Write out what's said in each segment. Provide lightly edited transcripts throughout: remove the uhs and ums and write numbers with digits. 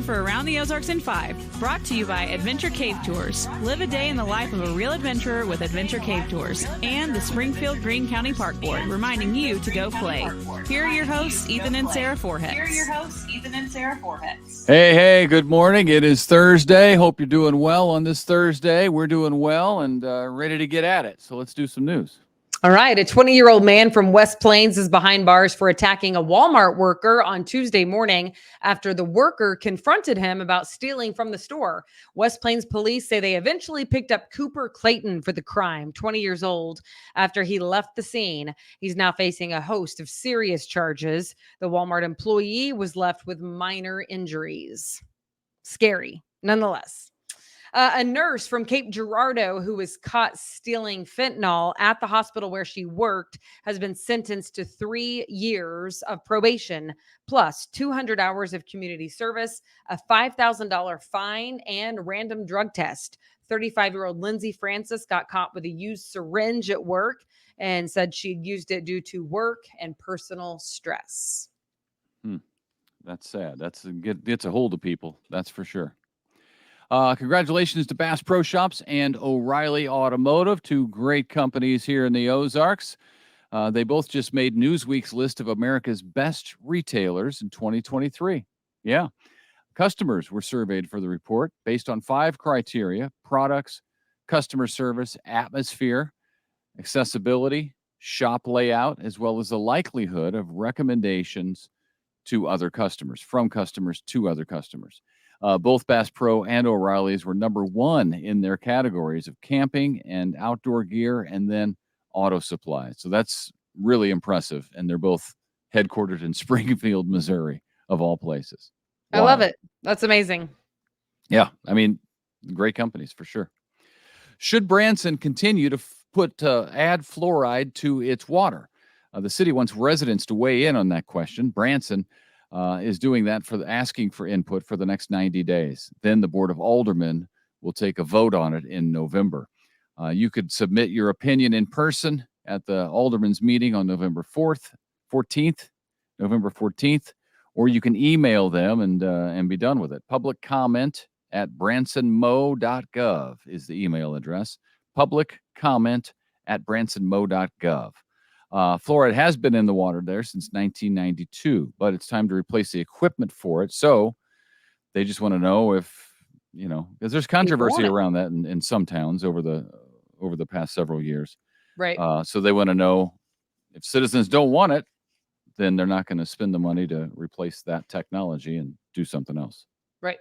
for Around the Ozarks in 5, brought to you by Adventure Cave Tours. Live a day in the life of a real adventurer with Adventure Cave Tours. And the Springfield Greene County Park Board, reminding you to go play. Here are your hosts, Ethan and Sarah Forhetz. Hey, good morning. It is Thursday. Hope you're doing well on this Thursday. We're doing well and ready to get at it. So let's do some news. All right. A 20-year-old man from West Plains is behind bars for attacking a Walmart worker on Tuesday morning after the worker confronted him about stealing from the store. West Plains police say they eventually picked up Cooper Clayton for the crime, 20 years old, after he left the scene. He's now facing a host of serious charges. The Walmart employee was left with minor injuries. Scary, nonetheless. A nurse from Cape Girardeau who was caught stealing fentanyl at the hospital where she worked has been sentenced to 3 years of probation, plus 200 hours of community service, a $5,000 fine, and random drug test. 35-year-old Lindsay Francis got caught with a used syringe at work and said she'd used it due to work and personal stress. That's sad. Gets a hold of people. That's for sure. Congratulations to Bass Pro Shops and O'Reilly Automotive, two great companies here in the Ozarks. They both just made Newsweek's list of America's best retailers in 2023. Yeah. Customers were surveyed for the report based on 5 criteria: products, customer service, atmosphere, accessibility, shop layout, as well as the likelihood of recommendations to other customers, from customers to other customers. Both Bass Pro and O'Reilly's were number 1 in their categories of camping and outdoor gear, and then auto supplies. So that's really impressive. And they're both headquartered in Springfield, Missouri, of all places. I love it. That's amazing. Yeah. I mean, great companies for sure. Should Branson continue to add fluoride to its water? The city wants residents to weigh in on that question. Branson is doing that asking for input for the next 90 days. Then the Board of Aldermen will take a vote on it in November. You could submit your opinion in person at the Aldermen's meeting on November 14th, or you can email them and be done with it. Public comment at bransonmo.gov is the email address. Public comment at bransonmo.gov. Fluoride has been in the water there since 1992, but it's time to replace the equipment for it. So they just want to know if, because there's controversy around that in some towns over the past several years. Right. So they want to know if citizens don't want it, then they're not going to spend the money to replace that technology and do something else. Right.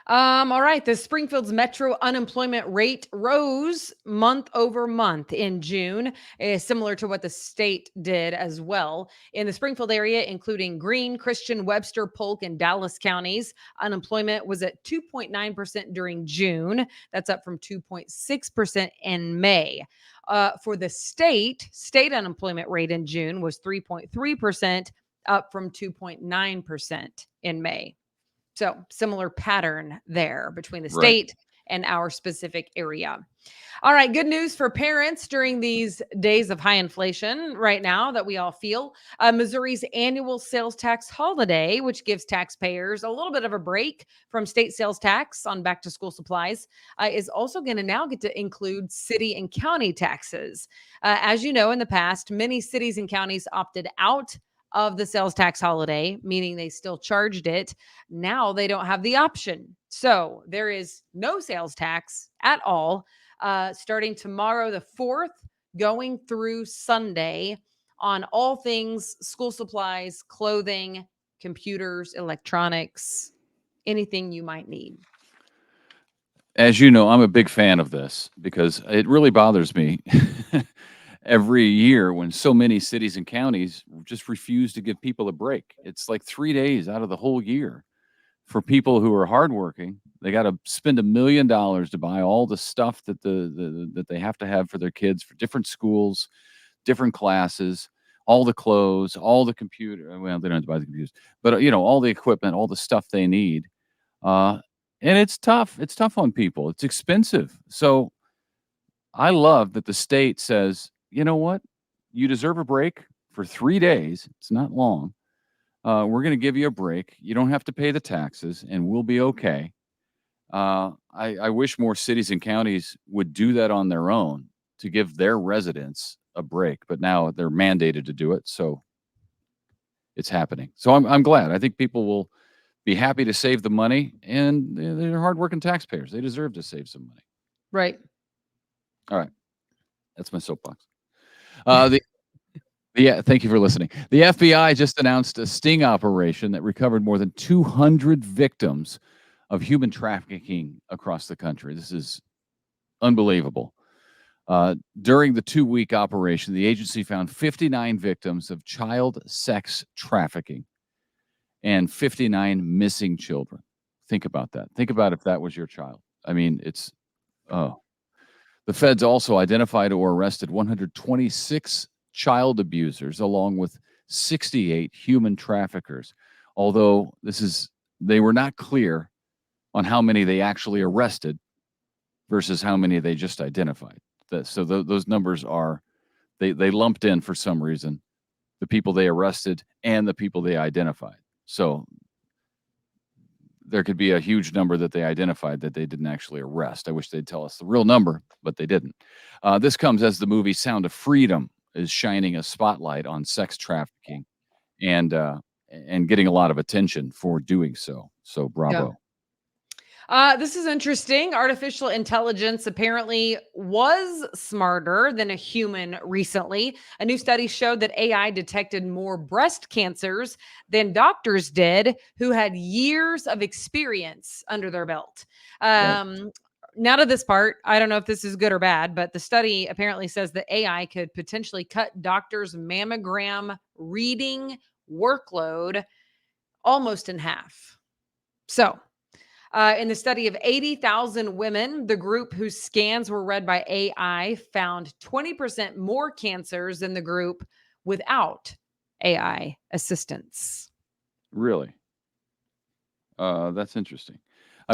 All right. The Springfield's metro unemployment rate rose month over month in June, similar to what the state did as well. In the Springfield area, including Greene, Christian, Webster, Polk, and Dallas counties, unemployment was at 2.9% during June. That's up from 2.6% in May. For the state unemployment rate in June was 3.3%, up from 2.9% in May. So similar pattern there between the state and our specific area. All right. Good news for parents during these days of high inflation right now that we all feel. Missouri's annual sales tax holiday, which gives taxpayers a little bit of a break from state sales tax on back to school supplies, is also going to now get to include city and county taxes. As you know, in the past, many cities and counties opted out of the sales tax holiday, meaning they still charged it. Now they don't have the option. So there is no sales tax at all, starting tomorrow, the 4th, going through Sunday, on all things school supplies, clothing, computers, electronics, anything you might need. As you know, I'm a big fan of this because it really bothers me every year when so many cities and counties just refuse to give people a break. It's like 3 days out of the whole year for people who are hardworking. They got to spend $1 million to buy all the stuff that that they have to have for their kids, for different schools, different classes, all the clothes, all the computer. Well, they don't have to buy the computers, but all the equipment, all the stuff they need. And it's tough. It's tough on people. It's expensive. So I love that the state says, you know what? You deserve a break for 3 days. It's not long. We're going to give you a break. You don't have to pay the taxes, and we'll be okay. I wish more cities and counties would do that on their own to give their residents a break, but now they're mandated to do it, so it's happening. So I'm glad. I think people will be happy to save the money, and they're hardworking taxpayers. They deserve to save some money. Right. All right, that's my soapbox. Yeah, thank you for listening. The FBI just announced a sting operation that recovered more than 200 victims of human trafficking across the country. This is unbelievable. During the 2-week operation, the agency found 59 victims of child sex trafficking and 59 missing children. Think about that. Think about if that was your child. I mean, it's, oh. The feds also identified or arrested 126 child abusers, along with 68 human traffickers. Although they were not clear on how many they actually arrested versus how many they just identified. So those numbers are, they lumped in for some reason the people they arrested and the people they identified. So there could be a huge number that they identified that they didn't actually arrest. I wish they'd tell us the real number, but they didn't. This comes as the movie Sound of Freedom is shining a spotlight on sex trafficking and getting a lot of attention for doing so. So bravo. This is interesting. Artificial intelligence apparently was smarter than a human recently. A new study showed that AI detected more breast cancers than doctors did who had years of experience under their belt. Right. Now to this part, I don't know if this is good or bad, but the study apparently says that AI could potentially cut doctors' mammogram reading workload almost in half. So, in the study of 80,000 women, the group whose scans were read by AI found 20% more cancers than the group without AI assistance. Really? That's interesting.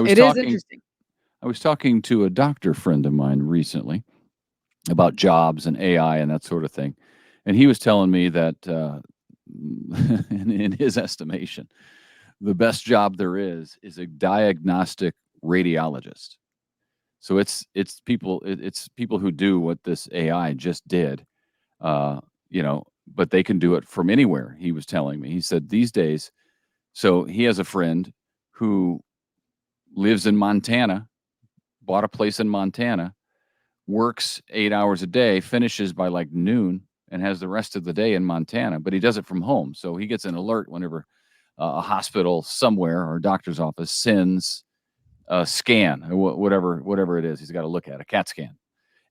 It is interesting. I was talking to a doctor friend of mine recently about jobs and AI and that sort of thing. And he was telling me that in his estimation, the best job there is a diagnostic radiologist. So it's people who do what this AI just did, but they can do it from anywhere. He was telling me. He said these days, so he has a friend who lives in Montana, bought a place in Montana, works 8 hours a day, finishes by like noon, and has the rest of the day in Montana. But he does it from home, so he gets an alert whenever a hospital somewhere or a doctor's office sends a scan, whatever it is. He's got to look at a CAT scan,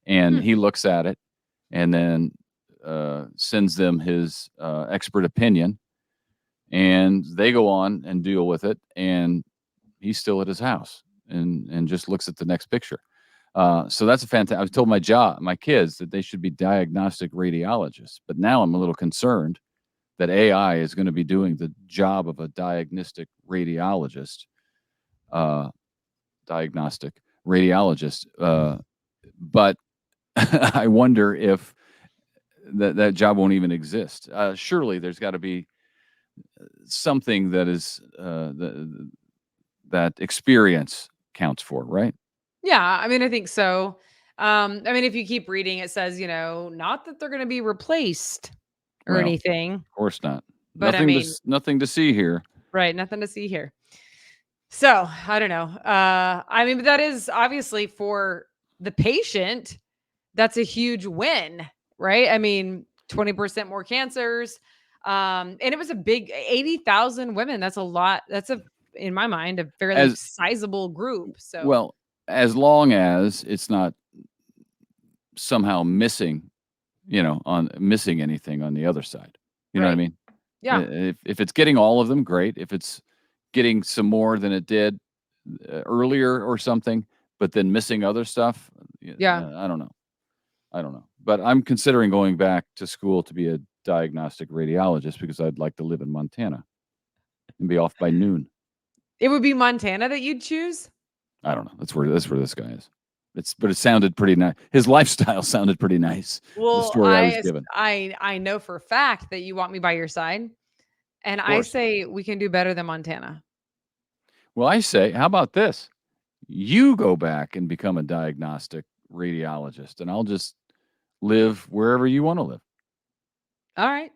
and he looks at it, and then sends them his expert opinion, and they go on and deal with it. And he's still at his house and just looks at the next picture. So that's a fantastic. I was told my kids that they should be diagnostic radiologists, but now I'm a little concerned that AI is going to be doing the job of a diagnostic radiologist. But I wonder if that job won't even exist. Surely there's got to be something that is that experience counts for, right? Yeah, I mean, I think so. I mean, if you keep reading, it says, not that they're going to be replaced or Well, anything. Of course not. But nothing to see here. Right, nothing to see here. So, I don't know. I mean, but that is obviously for the patient, that's a huge win, right? I mean, 20% more cancers. And it was a big 80,000 women. That's a lot. That's in my mind, a fairly sizable group. So, well, as long as it's not somehow missing, missing anything on the other side. You know what I mean? Yeah. If it's getting all of them, great. If it's getting some more than it did earlier or something, but then missing other stuff, I don't know. But I'm considering going back to school to be a diagnostic radiologist because I'd like to live in Montana and be off by noon. It would be Montana that you'd choose? I don't know. That's where this guy is. But it sounded pretty nice. His lifestyle sounded pretty nice. Well, the story I was given. I know for a fact that you want me by your side. And Of I course. say we can do better than Montana. Well, I say, how about this? You go back and become a diagnostic radiologist, and I'll just live wherever you want to live. All right.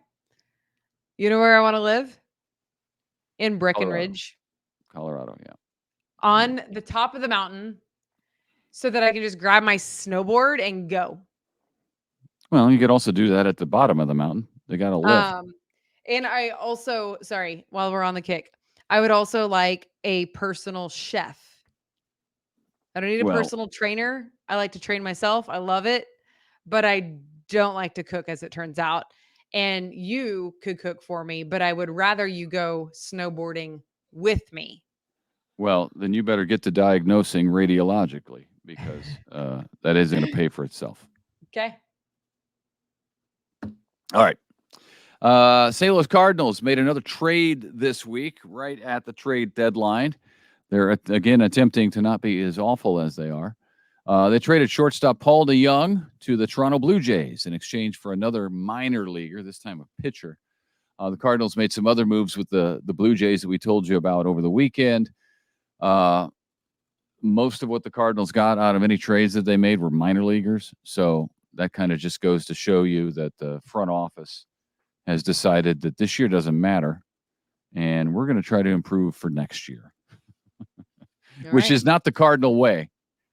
You know where I want to live? In Colorado. Breckenridge, Colorado, yeah. on the top of the mountain, so that I can just grab my snowboard and go. Well, you could also do that at the bottom of the mountain. They got a lift. And I also, sorry, while we're on the kick, I would also like a personal chef. I don't need a Well, personal trainer. I like to train myself. I love it, but I don't like to cook, as it turns out. And you could cook for me, but I would rather you go snowboarding with me. well, then you better get to diagnosing radiologically because that isn't going to pay for itself. Okay. All right. St. Louis Cardinals made another trade this week, right at the trade deadline. They're again attempting to not be as awful as they are. They traded shortstop Paul DeYoung to the Toronto Blue Jays in exchange for another minor leaguer, this time a pitcher. The Cardinals made some other moves with the Blue Jays that we told you about over the weekend. Most of what the Cardinals got out of any trades that they made were minor leaguers. So that kind of just goes to show you that the front office has decided that this year doesn't matter, and we're going to try to improve for next year, which is not the Cardinal way.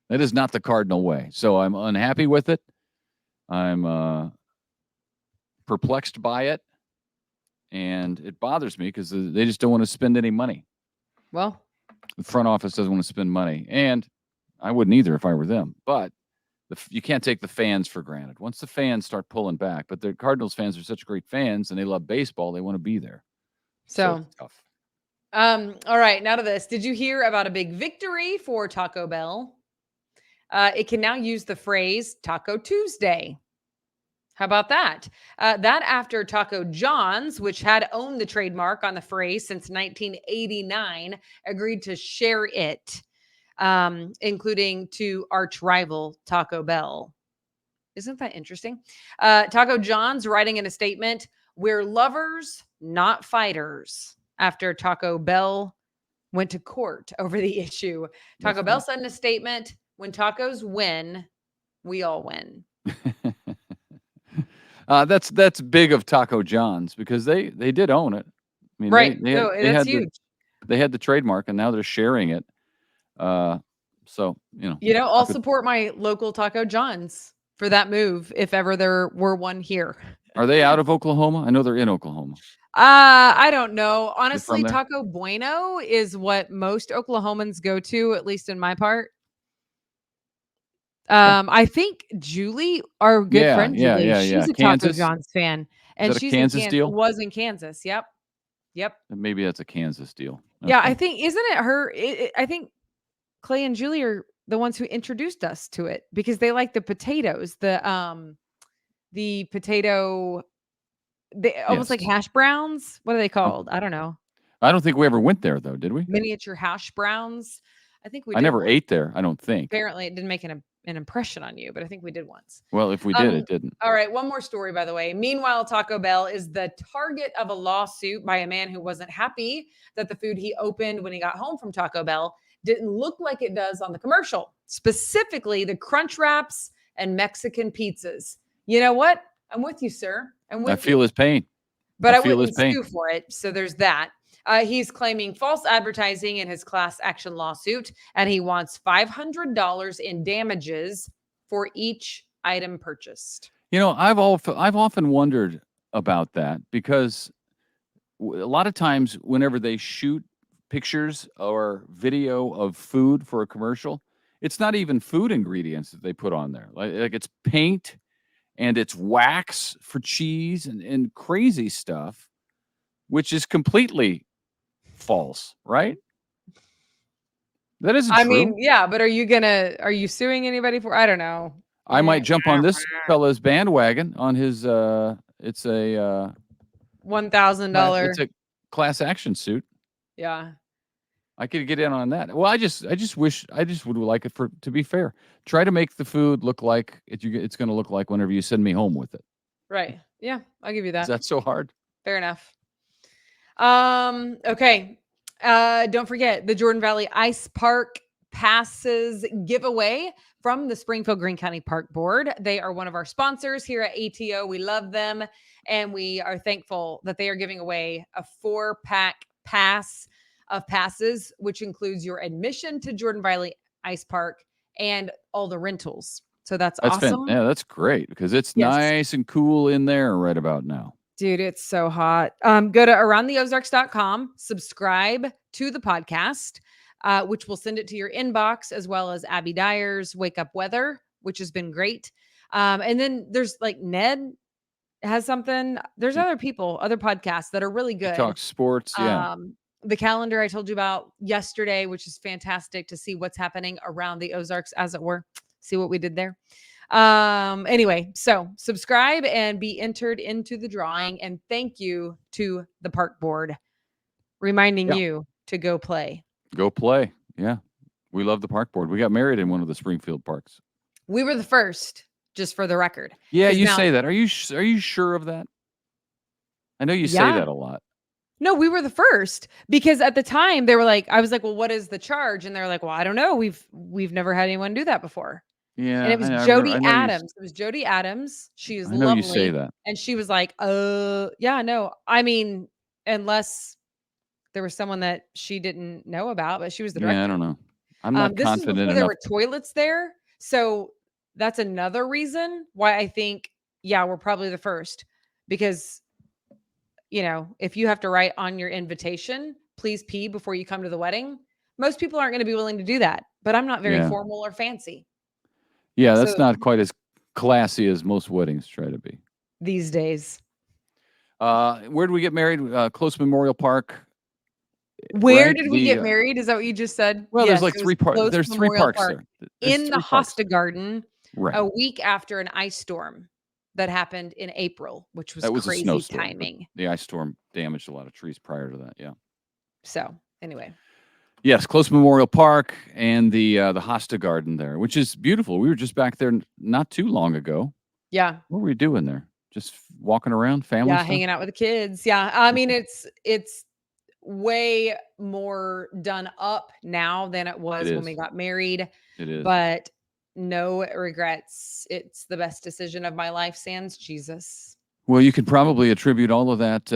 That is not the Cardinal way. So I'm unhappy with it. I'm perplexed by it, and it bothers me because they just don't want to spend any money. Well, the front office doesn't want to spend money, and I wouldn't either if I were them. But you can't take the fans for granted. Once the fans start pulling back, but the Cardinals fans are such great fans, and they love baseball, they want to be there. So it's tough. All right, now to this. Did you hear about a big victory for Taco Bell? It can now use the phrase Taco Tuesday. How about that? That after Taco John's, which had owned the trademark on the phrase since 1989, agreed to share it, including to arch rival Taco Bell. Isn't that interesting? Taco John's writing in a statement, "We're lovers, not fighters," after Taco Bell went to court over the issue. Taco Bell said in a statement, "When tacos win, we all win." That's big of Taco John's because they did own it. I mean, Right. that's huge. They had the trademark, and now they're sharing it. So I'll support my local Taco John's for that move if ever there were one here. Are they out of Oklahoma? I know they're in Oklahoma. I don't know. Honestly, there? Taco Bueno is what most Oklahomans go to, at least in my part. I think Julie, our good friend Julie, she's a Taco John's fan, and she's Kansas deal? Was in Kansas. Yep. Maybe that's a Kansas deal. Yeah, I think isn't it her? I think Clay and Julie are the ones who introduced us to it because they like the potatoes, the potato, almost like hash browns. What are they called? I don't know. I don't think we ever went there though, did we? Miniature hash browns. I think we did. I never ate there, I don't think. Apparently it didn't make an impression on you, but I think we did once. Well, if we did, it didn't. All right, one more story, by the way. Meanwhile, Taco Bell is the target of a lawsuit by a man who wasn't happy that the food he opened when he got home from Taco Bell didn't look like it does on the commercial, specifically the crunch wraps and Mexican pizzas. You know what? I'm with you, sir. I feel his pain. But I wouldn't sue for it, so there's that. He's claiming false advertising in his class action lawsuit, and he wants $500 in damages for each item purchased. I've often wondered about that because a lot of times whenever they shoot pictures or video of food for a commercial, it's not even food ingredients that they put on there. Like it's paint and it's wax for cheese and crazy stuff, which is completely false, right? That isn't true. I mean, yeah, but are you suing anybody for? I don't know. I might jump on this fella's bandwagon on his it's a $1,000. It's a class action suit. Yeah. I could get in on that. Well, I just would like it to be fair. Try to make the food look like it's going to look like whenever you send me home with it. Right. Yeah, I'll give you that. Is that so hard? Fair enough. Okay. Don't forget the Jordan Valley Ice Park passes giveaway from the Springfield Greene County Park Board. They are one of our sponsors here at ATO. We love them, and we are thankful that they are giving away a 4-pack pass of passes, which includes your admission to Jordan Valley Ice Park and all the rentals. So that's awesome. Yeah, that's great because it's Yes. nice and cool in there right about now. Dude, it's so hot. Go to aroundtheozarks.com, subscribe to the podcast, which will send it to your inbox, as well as Abby Dyer's Wake Up Weather, which has been great. And then there's like Ned has something. There's other people, other podcasts that are really good. Talk sports, yeah. The calendar I told you about yesterday, which is fantastic to see what's happening around the Ozarks, as it were. See what we did there. Anyway, so subscribe and be entered into the drawing. And thank you to the park board, reminding you to go play. Go play. Yeah. We love the park board. We got married in one of the Springfield parks. We were the first, just for the record. Yeah, you say that. Are you sure of that? I know you say that a lot. No, we were the first because at the time they were like, I was like, well, what is the charge? And they're like, well, I don't know. We've never had anyone do that before. Yeah. And it was Jody Adams. It was Jody Adams. She is lovely. You say that. And she was like, yeah, no. I mean, unless there was someone that she didn't know about, but she was the director. Yeah, I don't know. I'm not confident enough. There were toilets there. So that's another reason why I think, we're probably the first. Because, if you have to write on your invitation, please pee before you come to the wedding, most people aren't going to be willing to do that. But I'm not very formal or fancy. Yeah, that's not quite as classy as most weddings try to be these days. Where did we get married? Close Memorial Park. Where did we get married? Is that what you just said? Well, there's like 3 parks. There's 3 parks there. In the Hosta Garden, a week after an ice storm that happened in April, which was crazy a snowstorm, timing. The ice storm damaged a lot of trees prior to that. Yeah. So anyway. Yes, Close Memorial Park and the Hosta Garden there, which is beautiful. We were just back there not too long ago. Yeah. What were we doing there? Just walking around, family stuff? Hanging out with the kids. Yeah. I mean, it's way more done up now than it was when we got married. It is. But no regrets. It's the best decision of my life, sans Jesus. Well, you could probably attribute all of that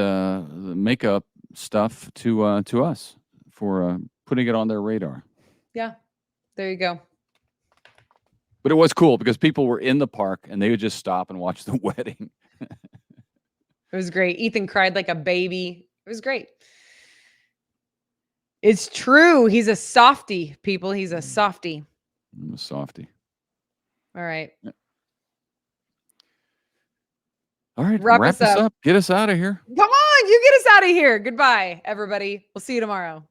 makeup stuff to us for putting it on their radar. Yeah, there you go. But it was cool because people were in the park and they would just stop and watch the wedding. It was great. Ethan cried like a baby. It was great. It's true. He's a softie, people. He's a softie. I'm a softie. All right. Yeah. All right. Wrap us up. Get us out of here. Come on. You get us out of here. Goodbye, everybody. We'll see you tomorrow.